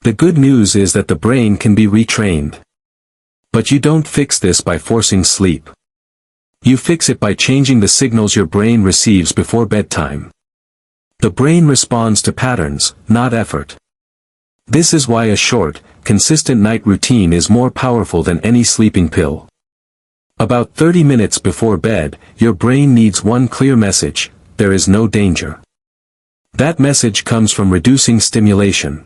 The good news is that the brain can be retrained. But you don't fix this by forcing sleep. You fix it by changing the signals your brain receives before bedtime. The brain responds to patterns, not effort. This is why a short, consistent night routine is more powerful than any sleeping pill. About 30 minutes before bed, your brain needs one clear message: there is no danger. That message comes from reducing stimulation.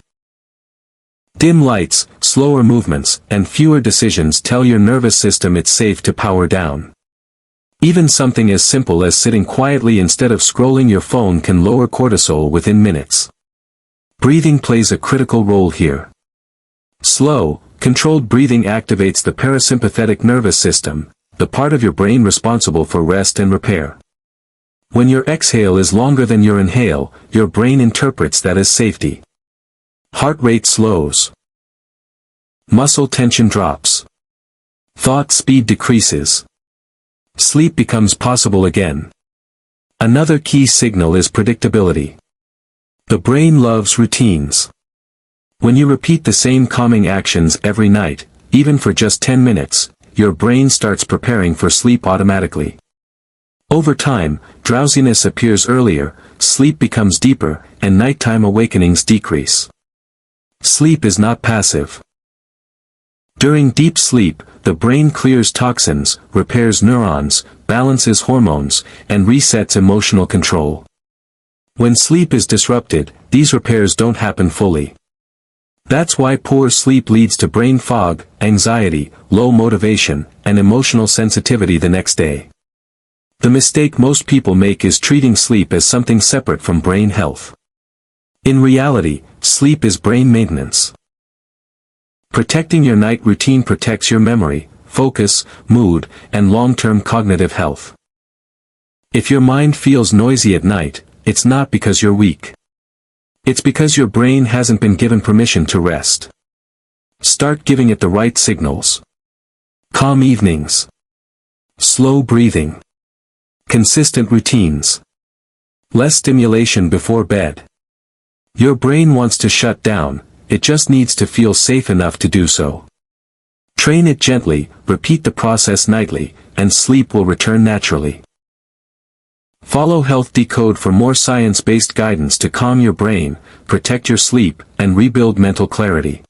Dim lights, slower movements, and fewer decisions tell your nervous system it's safe to power down. Even something as simple as sitting quietly instead of scrolling your phone can lower cortisol within minutes. Breathing plays a critical role here. Slow, controlled breathing activates the parasympathetic nervous system, the part of your brain responsible for rest and repair. When your exhale is longer than your inhale, your brain interprets that as safety. Heart rate slows. Muscle tension drops. Thought speed decreases. Sleep becomes possible again. Another key signal is predictability. The brain loves routines. When you repeat the same calming actions every night, even for just 10 minutes, your brain starts preparing for sleep automatically. Over time, drowsiness appears earlier, sleep becomes deeper, and nighttime awakenings decrease. Sleep is not passive. During deep sleep, the brain clears toxins, repairs neurons, balances hormones, and resets emotional control. When sleep is disrupted, these repairs don't happen fully. That's why poor sleep leads to brain fog, anxiety, low motivation, and emotional sensitivity the next day. The mistake most people make is treating sleep as something separate from brain health. In reality, sleep is brain maintenance. Protecting your night routine protects your memory, focus, mood, and long-term cognitive health. If your mind feels noisy at night, it's not because you're weak. It's because your brain hasn't been given permission to rest. Start giving it the right signals. Calm evenings. Slow breathing. Consistent routines. Less stimulation before bed. Your brain wants to shut down, it just needs to feel safe enough to do so. Train it gently, repeat the process nightly, and sleep will return naturally. Follow Health Decode for more science-based guidance to calm your brain, protect your sleep, and rebuild mental clarity.